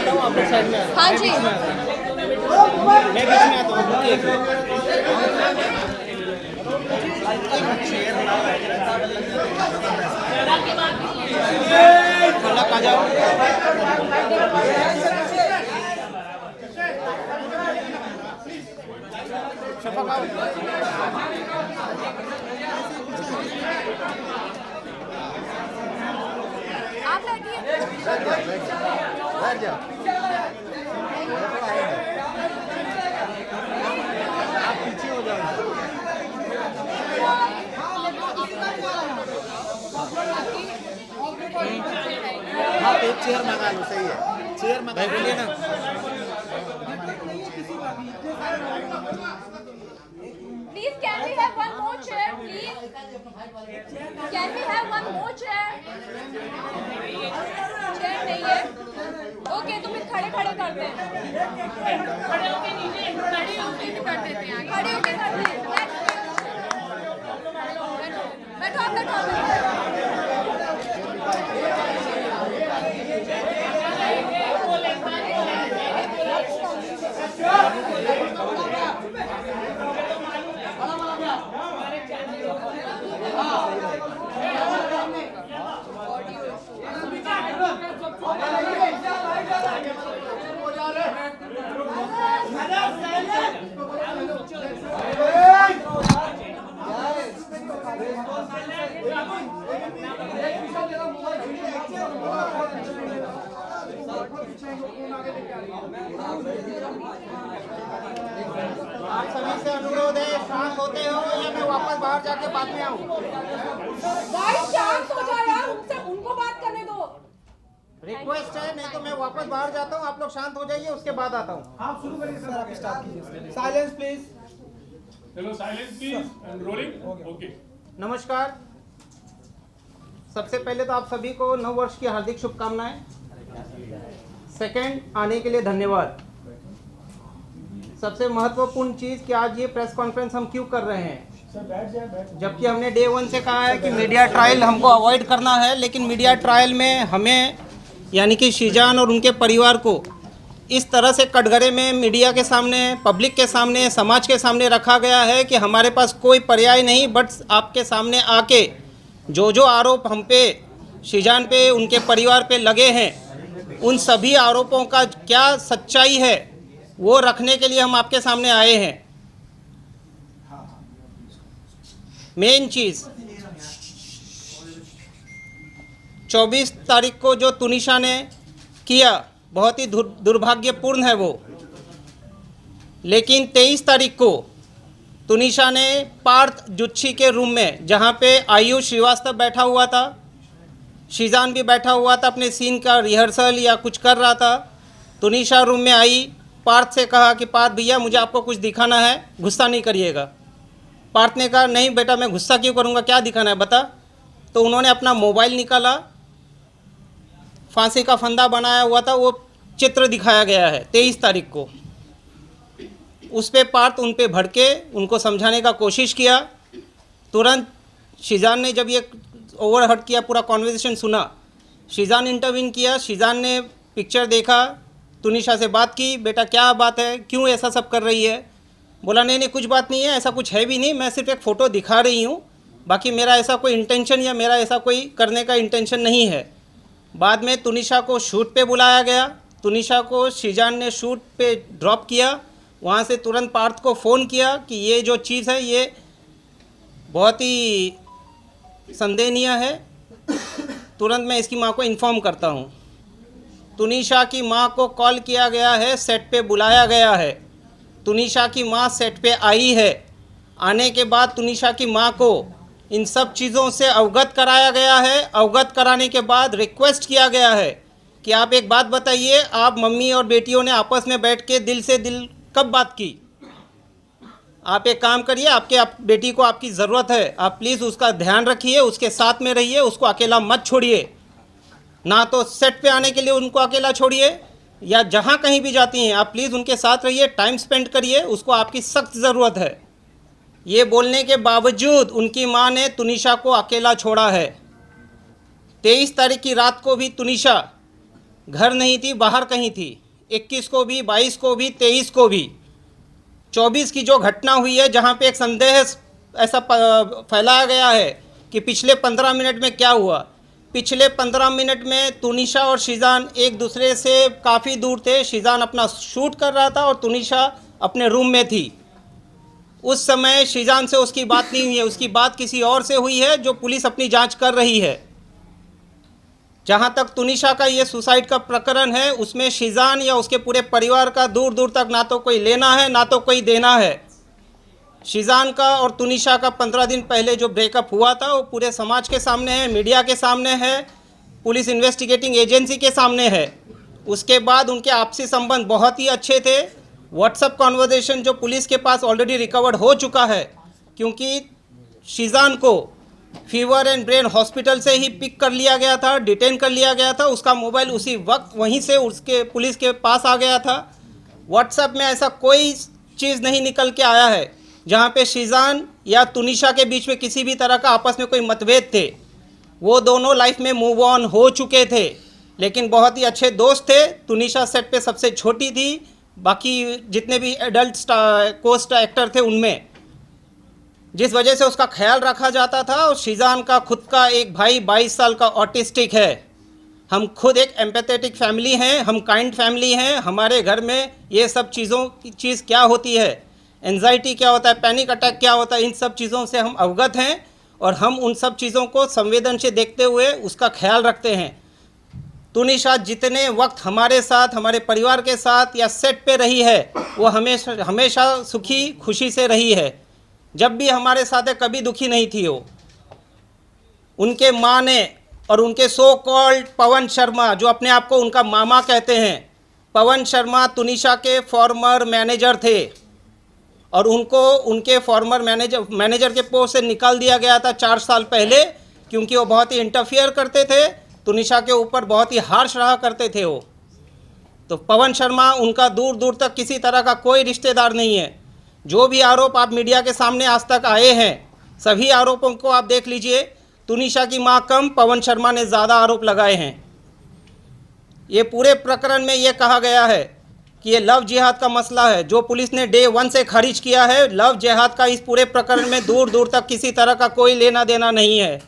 आता हूँ, आप लोग साइड में। हाँ जी। मैं बीच में आता हूँ। रुकिए एक मिनट। अलग आ जाओ। शफक आओ। आप बैठिए। बैठ जाओ। आप पीछे हो जाओ। हाँ तो एक चेयर मंगा लो, सही है, चेयर मंगा भाई बोलिए ना। Please, can we have one more chair, please? Can we have one more chair? Chair नहीं है। Okay, तो फिर खड़े खड़े करते हैं। खड़े होके नीचे, खड़े होके भी कर देते हैं। खड़े होके करते हैं। बैठो आप, बैठो। आप सभी से अनुरोध है, शांत होते हो या मैं वापस बाहर जाके बाद में आऊँ। गाइस शांत हो जाओ यार, उनको बात करने दो। रिक्वेस्ट है, नहीं तो मैं वापस बाहर जाता हूँ। आप लोग शांत हो जाइए, उसके बाद आता हूँ। आप शुरू करिए सर, आप स्टार्ट कीजिए। Silence please. चलो silence please and rolling. Okay. नमस्कार। सबसे पहले तो आप सभी को नव वर्ष की हार्दिक शुभकामनाएं। सेकंड, आने के लिए धन्यवाद। सबसे महत्वपूर्ण चीज़ कि आज ये प्रेस कॉन्फ्रेंस हम क्यों कर रहे हैं, जबकि हमने डे 1 से कहा है कि मीडिया ट्रायल हमको अवॉइड करना है, लेकिन मीडिया ट्रायल में हमें यानी कि शीजान और उनके परिवार को इस तरह से कटघरे में मीडिया के सामने, पब्लिक के सामने, समाज के सामने रखा गया है कि हमारे पास कोई पर्याय नहीं बट आपके सामने आके जो आरोप हम पे, शीजान पे, उनके परिवार पे लगे हैं, उन सभी आरोपों का क्या सच्चाई है वो रखने के लिए हम आपके सामने आए हैं। मेन चीज़ 24 तारीख को जो तुनिशा ने किया बहुत ही दुर्भाग्यपूर्ण है वो, लेकिन 23 तारीख को तुनिशा ने पार्थ जुच्छी के रूम में, जहाँ पे आयुष श्रीवास्तव बैठा हुआ था, शीजान भी बैठा हुआ था, अपने सीन का रिहर्सल या कुछ कर रहा था, तुनिशा रूम में आई, पार्थ से कहा कि पार्थ भैया मुझे आपको कुछ दिखाना है, गुस्सा नहीं करिएगा। पार्थ ने कहा नहीं बेटा मैं गुस्सा क्यों करूँगा, क्या दिखाना है बता। तो उन्होंने अपना मोबाइल निकाला, फांसी का फंदा बनाया हुआ था, वो चित्र दिखाया गया है 23 तारीख को। उस पे पार्थ उन पे भड़के, उनको समझाने का कोशिश किया। तुरंत शीजान ने जब ये ओवरहर्ट किया, पूरा कॉन्वर्सेशन सुना, शीजान इंटरवीन किया। शीजान ने पिक्चर देखा, तुनिशा से बात की, बेटा क्या बात है, क्यों ऐसा सब कर रही है। बोला नहीं नहीं कुछ बात नहीं है, ऐसा कुछ है भी नहीं, मैं सिर्फ एक फ़ोटो दिखा रही हूँ, बाकी मेरा ऐसा कोई इंटेंशन या मेरा ऐसा कोई करने का इंटेंशन नहीं है। बाद में तुनिशा को शूट पे बुलाया गया, तुनिशा को शीजान ने शूट पे ड्रॉप किया। वहाँ से तुरंत पार्थ को फ़ोन किया कि ये जो चीज़ है ये बहुत ही संदेहनीय है, तुरंत मैं इसकी माँ को इन्फॉर्म करता हूँ। तुनिशा की माँ को कॉल किया गया है, सेट पे बुलाया गया है, तुनिशा की माँ सेट पे आई है। आने के बाद तुनिशा की माँ को इन सब चीज़ों से अवगत कराया गया है। अवगत कराने के बाद रिक्वेस्ट किया गया है कि आप एक बात बताइए, आप मम्मी और बेटियों ने आपस में बैठ के दिल से दिल कब बात की। आप एक काम करिए, आप बेटी को आपकी ज़रूरत है, आप प्लीज़ उसका ध्यान रखिए, उसके साथ में रहिए, उसको अकेला मत छोड़िए। ना तो सेट पे आने के लिए उनको अकेला छोड़िए, या जहाँ कहीं भी जाती हैं आप प्लीज़ उनके साथ रहिए, टाइम स्पेंड करिए, उसको आपकी सख्त ज़रूरत है। ये बोलने के बावजूद उनकी माँ ने तुनिशा को अकेला छोड़ा है। 23 तारीख की रात को भी तुनिशा घर नहीं थी, बाहर कहीं थी। 21 को भी, 22 को भी, 23 को भी। 24 की जो घटना हुई है, जहाँ पे एक संदेह ऐसा फैलाया गया है कि पिछले 15 मिनट में क्या हुआ। पिछले 15 मिनट में तुनिशा और शीजान एक दूसरे से काफ़ी दूर थे। शीजान अपना शूट कर रहा था और तुनिशा अपने रूम में थी। उस समय शीजान से उसकी बात नहीं हुई है, उसकी बात किसी और से हुई है, जो पुलिस अपनी जांच कर रही है। जहां तक तुनिशा का ये सुसाइड का प्रकरण है, उसमें शीजान या उसके पूरे परिवार का दूर दूर तक ना तो कोई लेना है ना तो कोई देना है। शीजान का और तुनिशा का 15 दिन पहले जो ब्रेकअप हुआ था, वो पूरे समाज के सामने है, मीडिया के सामने है, पुलिस इन्वेस्टिगेटिंग एजेंसी के सामने है। उसके बाद उनके आपसी संबंध बहुत ही अच्छे थे। व्हाट्सएप कॉन्वर्जेशन जो पुलिस के पास ऑलरेडी रिकवर्ड हो चुका है, क्योंकि शीजान को फीवर एंड ब्रेन हॉस्पिटल से ही पिक कर लिया गया था, डिटेन कर लिया गया था। उसका मोबाइल उसी वक्त वहीं से उसके पुलिस के पास आ गया था। व्हाट्सएप में ऐसा कोई चीज़ नहीं निकल के आया है जहाँ पे शीजान या तुनिशा के बीच में किसी भी तरह का आपस में कोई मतभेद थे। वो दोनों लाइफ में मूव ऑन हो चुके थे, लेकिन बहुत ही अच्छे दोस्त थे। तुनिशा सेट पे सबसे छोटी थी, बाकी जितने भी एडल्ट कोस्ट एक्टर थे उनमें, जिस वजह से उसका ख्याल रखा जाता था। और शीजान का खुद का एक भाई 22 साल का ऑटिस्टिक है। हम खुद एक एम्पैथेटिक फैमिली हैं, हम काइंड फैमिली हैं। हमारे घर में ये सब चीज़ क्या होती है, एंजाइटी क्या होता है, पैनिक अटैक क्या होता है, इन सब चीज़ों से हम अवगत हैं और हम उन सब चीज़ों को संवेदन से देखते हुए उसका ख्याल रखते हैं। तुनिशा जितने वक्त हमारे साथ, हमारे परिवार के साथ या सेट पे रही है, वो हमेशा सुखी खुशी से रही है। जब भी हमारे साथ है, कभी दुखी नहीं थी वो। उनके माँ ने और उनके सो कॉल्ड पवन शर्मा, जो अपने आप को उनका मामा कहते हैं, पवन शर्मा तुनिशा के फॉर्मर मैनेजर थे और उनको उनके फॉर्मर मैनेजर के पोस्ट से निकाल दिया गया था 4 साल पहले, क्योंकि वो बहुत ही इंटरफियर करते थे, तुनिशा के ऊपर बहुत ही हार्श रहा करते थे वो। तो पवन शर्मा उनका दूर दूर तक किसी तरह का कोई रिश्तेदार नहीं है। जो भी आरोप आप मीडिया के सामने आज तक आए हैं, सभी आरोपों को आप देख लीजिए। तुनिशा की मां कम, पवन शर्मा ने ज़्यादा आरोप लगाए हैं। ये पूरे प्रकरण में ये कहा गया है कि ये लव जिहाद का मसला है, जो पुलिस ने डे 1 से खारिज किया है। लव जिहाद का इस पूरे प्रकरण में दूर दूर तक किसी तरह का कोई लेना देना नहीं है।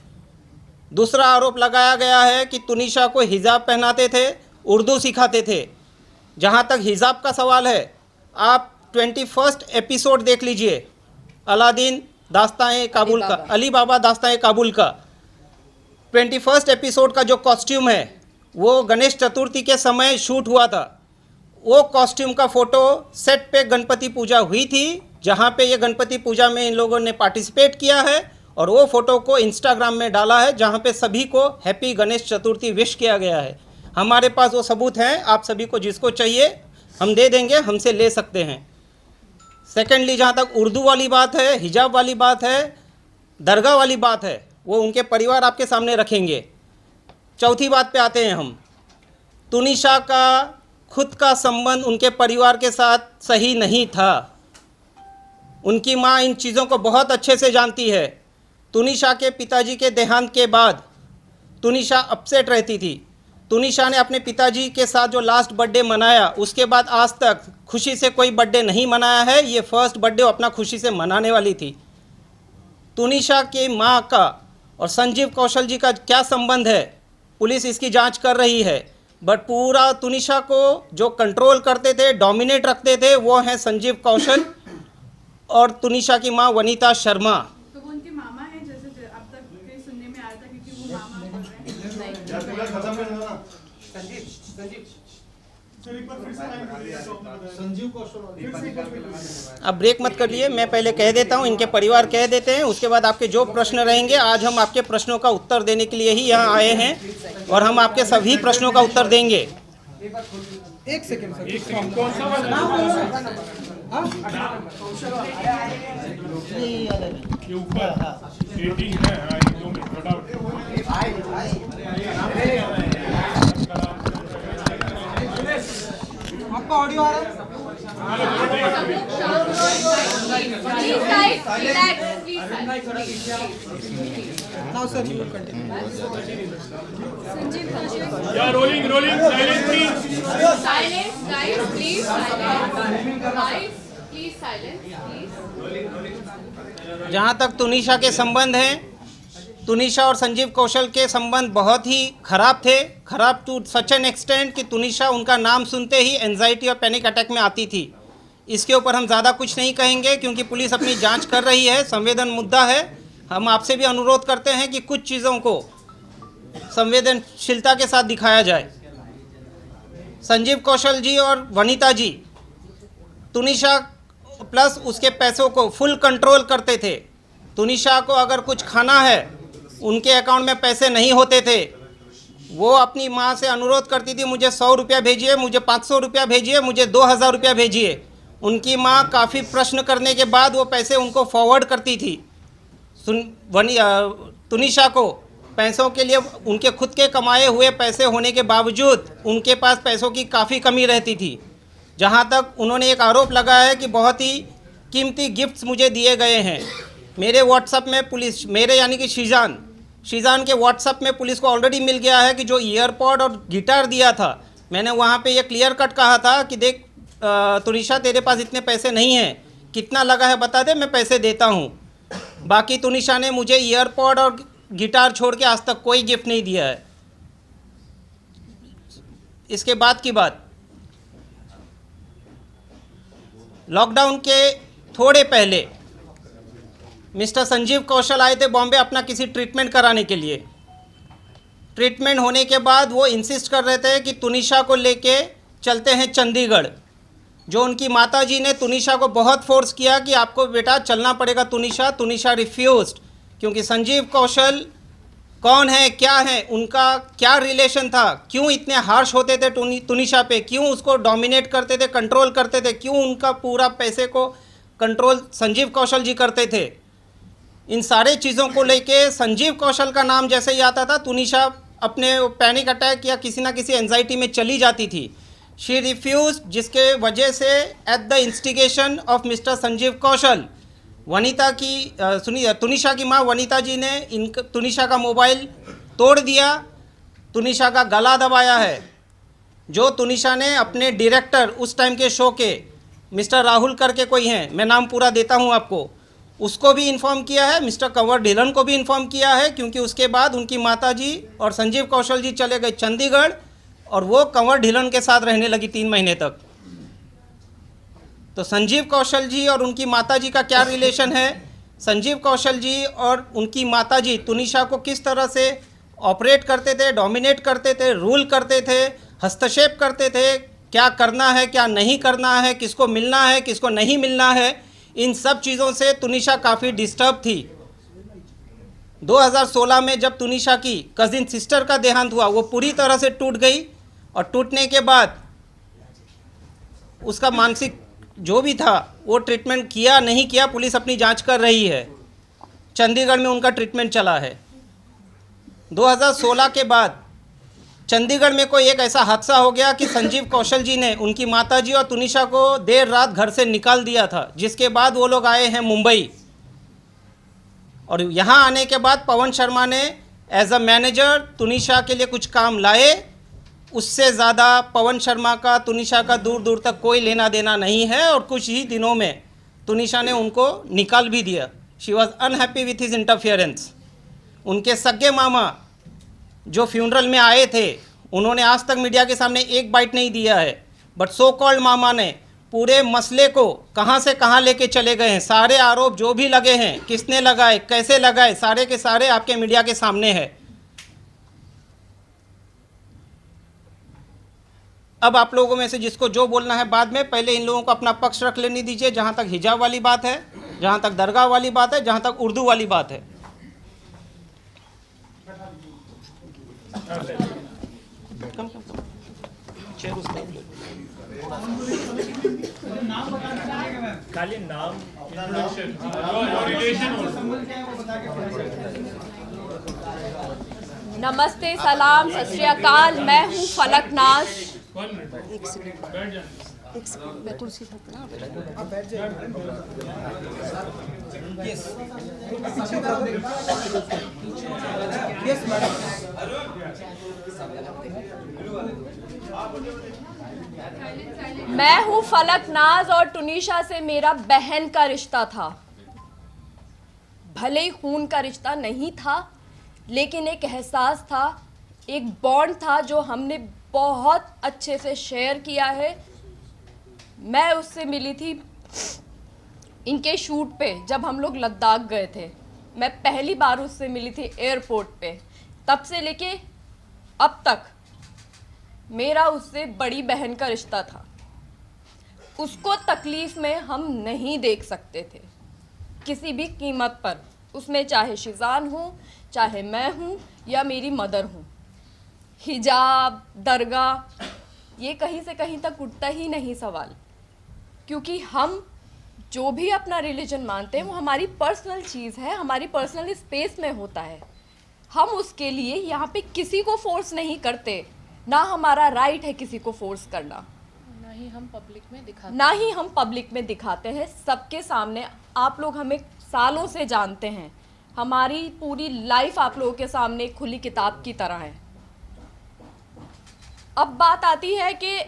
दूसरा आरोप लगाया गया है कि तुनिशा को हिजाब पहनाते थे, उर्दू सिखाते थे। जहाँ तक हिजाब का सवाल है, आप 21 एपिसोड देख लीजिए, अलादीन दास्तान काबुल का, अली बाबा दास्तान काबुल का 21 एपिसोड का जो कॉस्ट्यूम है, वो गणेश चतुर्थी के समय शूट हुआ था। वो कॉस्ट्यूम का फ़ोटो सेट पे गणपति पूजा हुई थी, जहाँ पे ये गणपति पूजा में इन लोगों ने पार्टिसिपेट किया है, और वो फ़ोटो को इंस्टाग्राम में डाला है, जहाँ पे सभी को हैप्पी गणेश चतुर्थी विश किया गया है। हमारे पास वो सबूत हैं, आप सभी को जिसको चाहिए हम दे देंगे, हमसे ले सकते हैं। सेकेंडली, जहाँ तक उर्दू वाली बात है, हिजाब वाली बात है, दरगाह वाली बात है, वो उनके परिवार आपके सामने रखेंगे। चौथी बात पे आते हैं हम। तुनिशा का खुद का संबंध उनके परिवार के साथ सही नहीं था। उनकी माँ इन चीज़ों को बहुत अच्छे से जानती है। तुनिशा के पिताजी के देहांत के बाद तुनिशा अपसेट रहती थी। तुनिशा ने अपने पिताजी के साथ जो लास्ट बर्थडे मनाया, उसके बाद आज तक खुशी से कोई बर्थडे नहीं मनाया है। ये फर्स्ट बर्थडे वो अपना खुशी से मनाने वाली थी। तुनिशा के माँ का और संजीव कौशल जी का क्या संबंध है, पुलिस इसकी जांच कर रही है। बट पूरा तुनिशा को जो कंट्रोल करते थे, डोमिनेट रखते थे, वो हैं संजीव कौशल और तुनिशा की माँ वनीता शर्मा। तो वो उनके मामा हैं, जैसे अब तक कहीं सुनने में आया था, क्योंकि वो मामा बोल रहे हैं। संजीव कौशल, अब ब्रेक मत करिए, मैं पहले कह देता हूँ, इनके परिवार कह देते हैं, उसके बाद आपके जो प्रश्न रहेंगे, आज हम आपके प्रश्नों का उत्तर देने के लिए ही यहाँ आए हैं और हम आपके सभी प्रश्नों का उत्तर देंगे। एक सेकंड सर, एक सेकंड, कौन सा वाला? ये ऊपर 18 है। हाँ, ये 2 मिनट फटाफट। आपका ऑडियो आ रहा है? Please guys, relax, please. Now, sir, you will continue. Sanjeev Kaushal Yeah, rolling, silence please. Silence, guys, please silence. Guys, please silence, please. जहाँ तक तुनिशा के संबंध हैं, तुनिशा और संजीव कौशल के संबंध बहुत ही खराब थे, खराब टू सच एन एक्सटेंट कि तुनिशा उनका नाम सुनते ही एंजाइटी और पैनिक अटैक में आती थी। इसके ऊपर हम ज़्यादा कुछ नहीं कहेंगे क्योंकि पुलिस अपनी जांच कर रही है, संवेदन मुद्दा है। हम आपसे भी अनुरोध करते हैं कि कुछ चीज़ों को संवेदनशीलता के साथ दिखाया जाए। संजीव कौशल जी और वनीता जी तुनिशा प्लस उसके पैसों को फुल कंट्रोल करते थे। तुनिशा को अगर कुछ खाना है, उनके अकाउंट में पैसे नहीं होते थे, वो अपनी माँ से अनुरोध करती थी, मुझे 100 रुपया भेजिए, मुझे 500 रुपया भेजिए, मुझे 2000 रुपया भेजिए। उनकी माँ काफ़ी प्रश्न करने के बाद वो पैसे उनको फॉरवर्ड करती थी। तुनिशा को पैसों के लिए उनके खुद के कमाए हुए पैसे होने के बावजूद उनके पास पैसों की काफ़ी कमी रहती थी। जहाँ तक उन्होंने एक आरोप लगाया है कि बहुत ही कीमती गिफ्ट्स मुझे दिए गए हैं। मेरे व्हाट्सएप में पुलिस, मेरे यानी कि शीजान के व्हाट्सएप में पुलिस को ऑलरेडी मिल गया है कि जो ईयरपॉड और गिटार दिया था, मैंने वहाँ पे ये क्लियर कट कहा था कि देख तुनिशा तेरे पास इतने पैसे नहीं हैं, कितना लगा है बता दे, मैं पैसे देता हूँ। बाकी तुनिशा ने मुझे ईयरपॉड और गिटार छोड़ के आज तक कोई गिफ्ट नहीं दिया है। इसके बाद की बात, लॉकडाउन के थोड़े पहले मिस्टर संजीव कौशल आए थे बॉम्बे अपना किसी ट्रीटमेंट कराने के लिए। ट्रीटमेंट होने के बाद वो इंसिस्ट कर रहे थे कि तुनिशा को लेके चलते हैं चंडीगढ़। जो उनकी माताजी ने तुनिशा को बहुत फोर्स किया कि आपको बेटा चलना पड़ेगा तुनिशा रिफ्यूज्ड, क्योंकि संजीव कौशल कौन है, क्या है, उनका क्या रिलेशन था, क्यों इतने हार्श होते थे तुनिशा पे, क्यों उसको डोमिनेट करते थे, कंट्रोल करते थे, क्यों उनका पूरा पैसे को कंट्रोल संजीव कौशल जी करते थे। इन सारे चीज़ों को लेके संजीव कौशल का नाम जैसे ही आता था, तुनिशा अपने पैनिक अटैक या किसी ना किसी एंजाइटी में चली जाती थी। शी रिफ्यूज, जिसके वजह से at the instigation of mister Sanjeev Kaushal, Vanita की तुनिशा की माँ वनीता जी ने तुनिशा का मोबाइल तोड़ दिया, तुनिशा का गला दबाया है। जो तुनिशा ने अपने डायरेक्टर उस टाइम के शो के मिस्टर राहुल करके कोई हैं, मैं नाम पूरा देता हूँ आपको, उसको भी इन्फॉर्म किया है, मिस्टर कंवर ढिलन को भी इन्फॉर्म किया है, क्योंकि उसके बाद उनकी माताजी और संजीव कौशल जी चले गए चंडीगढ़ और वो कंवर ढिलन के साथ रहने लगी 3 महीने तक। तो संजीव कौशल जी और उनकी माताजी का क्या रिलेशन है, संजीव कौशल जी और उनकी माताजी तुनिशा को किस तरह से ऑपरेट करते थे, डोमिनेट करते थे, रूल करते थे, हस्तक्षेप करते थे, क्या करना है क्या नहीं करना है, किसको मिलना है किसको नहीं मिलना है, इन सब चीज़ों से तुनिशा काफ़ी डिस्टर्ब थी। 2016 में जब तुनिशा की कजिन सिस्टर का देहांत हुआ, वो पूरी तरह से टूट गई और टूटने के बाद उसका मानसिक जो भी था वो ट्रीटमेंट किया नहीं किया, पुलिस अपनी जांच कर रही है। चंडीगढ़ में उनका ट्रीटमेंट चला है। 2016 के बाद चंडीगढ़ में कोई एक ऐसा हादसा हो गया कि संजीव कौशल जी ने उनकी माताजी और तुनिशा को देर रात घर से निकाल दिया था, जिसके बाद वो लोग आए हैं मुंबई। और यहाँ आने के बाद पवन शर्मा ने एज अ मैनेजर तुनिशा के लिए कुछ काम लाए। उससे ज़्यादा पवन शर्मा का तुनिशा का दूर दूर तक कोई लेना देना नहीं है और कुछ ही दिनों में तुनिशा ने उनको निकाल भी दिया। She was unhappy with his interference. उनके सगे मामा जो फ्यूनरल में आए थे, उन्होंने आज तक मीडिया के सामने एक बाइट नहीं दिया है, बट सो कॉल्ड मामा ने पूरे मसले को कहाँ से कहाँ लेके चले गए हैं। सारे आरोप जो भी लगे हैं, किसने लगाए, कैसे लगाए, सारे के सारे आपके मीडिया के सामने है। अब आप लोगों में से जिसको जो बोलना है बाद में, पहले इन लोगों को अपना पक्ष रख लेने दीजिए। जहाँ तक हिजाब वाली बात है, जहाँ तक दरगाह वाली बात है, जहाँ तक उर्दू वाली बात है। खाली नाम, इंट्रोडक्शन, your relation also. नमस्ते, सलाम, सत श्री अकाल। मैं हूँ फलक नाज। बैठ जाना। एक सेकंड मैं कुर्सी पर ना आप बैठ जाइए। Yes yes madam. मैं हूँ फलक नाज और टुनीशा से मेरा बहन का रिश्ता था। भले ही खून का रिश्ता नहीं था, लेकिन एक एहसास था, एक बॉन्ड था जो हमने बहुत अच्छे से शेयर किया है। मैं उससे मिली थी इनके शूट पे जब हम लोग लद्दाख गए थे। मैं पहली बार उससे मिली थी एयरपोर्ट पे। तब से लेके अब तक मेरा उससे बड़ी बहन का रिश्ता था। उसको तकलीफ में हम नहीं देख सकते थे किसी भी कीमत पर, उसमें चाहे शिजान हो, चाहे मैं हूँ या मेरी मदर हूँ। हिजाब, दरगाह, ये कहीं से कहीं तक उठता ही नहीं सवाल, क्योंकि हम जो भी अपना रिलीजन मानते हैं वो हमारी पर्सनल चीज़ है, हमारी पर्सनल स्पेस में होता है। हम उसके लिए यहाँ पे किसी को फोर्स नहीं करते, ना हमारा राइट है किसी को फोर्स करना, ना ही हम पब्लिक में दिखाते हैं सबके सामने। आप लोग हमें सालों से जानते हैं, हमारी पूरी लाइफ आप लोगों के सामने एक खुली किताब की तरह है। अब बात आती है कि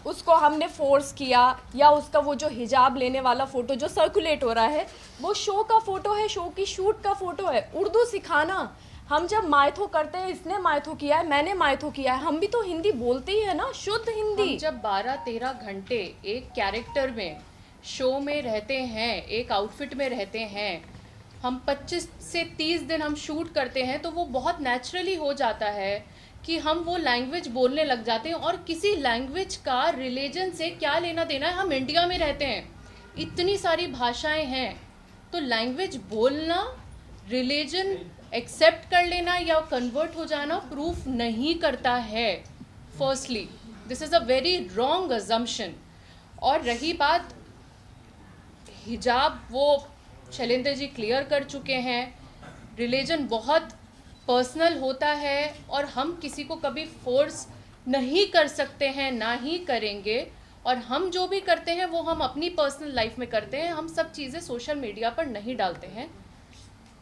उसको हमने फोर्स किया या उसका वो जो हिजाब लेने वाला फ़ोटो जो सर्कुलेट हो रहा है वो शो का फ़ोटो है, शो की शूट का फ़ोटो है। उर्दू सिखाना, हम जब मायथो करते हैं, इसने मायथो किया है, मैंने मायथो किया है, हम भी तो हिंदी बोलते ही है ना, शुद्ध हिंदी। हम जब 12-13 घंटे एक कैरेक्टर में शो में रहते हैं, एक आउटफिट में रहते हैं, हम 25 से 30 दिन हम शूट करते हैं, तो वो बहुत नेचुरली हो जाता है कि हम वो लैंग्वेज बोलने लग जाते हैं। और किसी लैंग्वेज का रिलीजन से क्या लेना देना है, हम इंडिया में रहते हैं, इतनी सारी भाषाएं हैं, तो लैंग्वेज बोलना, रिलीजन एक्सेप्ट कर लेना या कन्वर्ट हो जाना प्रूफ नहीं करता है। Firstly this is a very wrong assumption. और रही बात हिजाब, वो शैलेंद्र जी क्लियर कर चुके हैं, रिलीजन बहुत पर्सनल होता है और हम किसी को कभी फोर्स नहीं कर सकते हैं, ना ही करेंगे। और हम जो भी करते हैं वो हम अपनी पर्सनल लाइफ में करते हैं, हम सब चीज़ें सोशल मीडिया पर नहीं डालते हैं।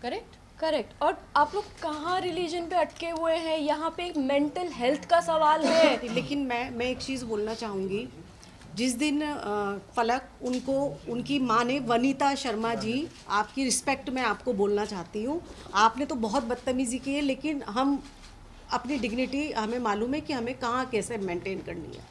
करेक्ट? करेक्ट। और आप लोग कहाँ रिलीजन पे अटके हुए हैं, यहाँ पे एक मेंटल हेल्थ का सवाल है। लेकिन मैं एक चीज़ बोलना चाहूँगी। जिस दिन फलक उनको उनकी माँ ने, वनीता शर्मा जी, आपकी रिस्पेक्ट में आपको बोलना चाहती हूँ, आपने तो बहुत बदतमीज़ी की है, लेकिन हम अपनी डिग्निटी हमें मालूम है कि हमें कहाँ कैसे मेंटेन करनी है।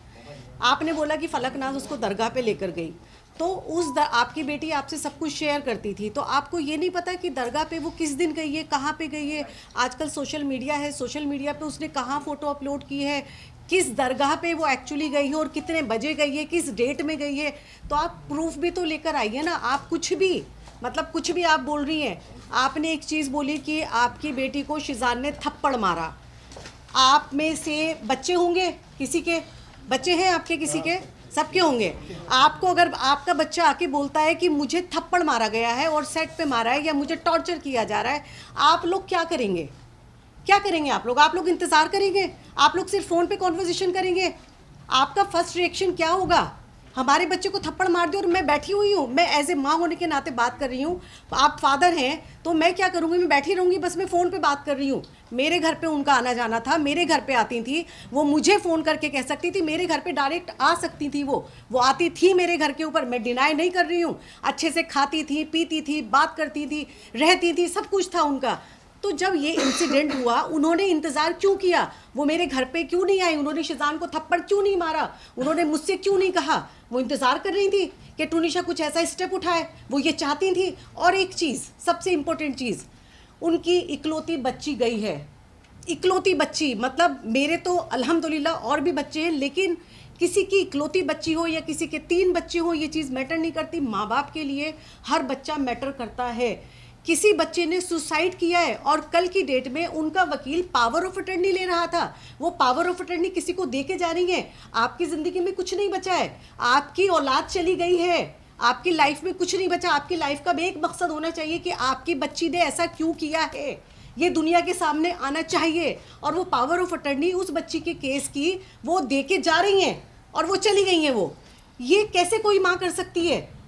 आपने बोला कि फलक नाज उसको दरगाह पे लेकर गई, तो आपकी बेटी आपसे सब कुछ शेयर करती थी, तो आपको ये नहीं पता कि दरगाह पे वो किस दिन गई है, कहाँ पे गई है। आजकल सोशल मीडिया है, सोशल मीडिया पे उसने कहाँ फ़ोटो अपलोड की है, किस दरगाह पे वो एक्चुअली गई है और कितने बजे गई है, किस डेट में गई है, तो आप प्रूफ भी तो लेकर आइए ना। आप कुछ भी, मतलब कुछ भी आप बोल रही हैं। आपने एक चीज़ बोली कि आपकी बेटी को शिजान ने थप्पड़ मारा। आप में से बच्चे होंगे, किसी के बच्चे हैं आपके, किसी के, सबके होंगे। आपको अगर आपका बच्चा आके बोलता है कि मुझे थप्पड़ मारा गया है और सेट पे मारा है या मुझे टॉर्चर किया जा रहा है, आप लोग क्या करेंगे? क्या करेंगे आप लोग? आप लोग इंतज़ार करेंगे? आप लोग सिर्फ फ़ोन पे कॉन्वर्सेशन करेंगे? आपका फर्स्ट रिएक्शन क्या होगा? हमारे बच्चे को थप्पड़ मार दे और मैं बैठी हुई हूँ, मैं एज ए माँ होने के नाते बात कर रही हूँ, आप फादर हैं, तो मैं क्या करूँगी? मैं बैठी रहूँगी, बस मैं फ़ोन पे बात कर रही हूँ। मेरे घर पे उनका आना जाना था, मेरे घर पे आती थी, वो मुझे फ़ोन करके कह सकती थी, मेरे घर पे डायरेक्ट आ सकती थी, वो आती थी मेरे घर के ऊपर, मैं डिनाई नहीं कर रही हूँ। अच्छे से खाती थी, पीती थी, बात करती थी, रहती थी, सब कुछ था उनका। तो जब ये इंसिडेंट हुआ, उन्होंने इंतज़ार क्यों किया? वो मेरे घर पे क्यों नहीं आई? उन्होंने शिजान को थप्पड़ क्यों नहीं मारा? उन्होंने मुझसे क्यों नहीं कहा? वो इंतज़ार कर रही थी कि टुनीशा कुछ ऐसा स्टेप उठाए, वो ये चाहती थी। और एक चीज़, सबसे इम्पोर्टेंट चीज़, उनकी इकलौती बच्ची गई है, इकलौती बच्ची, मतलब मेरे तो अल्हम्दुलिल्लाह और भी बच्चे हैं, लेकिन किसी की इकलौती बच्ची हो या किसी के 3 बच्चे हो, ये चीज़ मैटर नहीं करती। माँ बाप के लिए हर बच्चा मैटर करता है। किसी बच्चे ने सुसाइड किया है और कल की डेट में उनका वकील पावर ऑफ अटर्नी ले रहा था, वो पावर ऑफ अटर्नी किसी को दे के जा रही है। आपकी ज़िंदगी में कुछ नहीं बचा है, आपकी औलाद चली गई है, आपकी लाइफ में कुछ नहीं बचा। आपकी लाइफ का भी एक मकसद होना चाहिए कि आपकी बच्ची ने ऐसा क्यों किया है, ये दुनिया के सामने आना चाहिए। और वो पावर ऑफ अटर्नी उस बच्ची के केस की वो दे के जा रही हैं, और वो चली गई हैं वो। ये कैसे कोई माँ कर सकती है?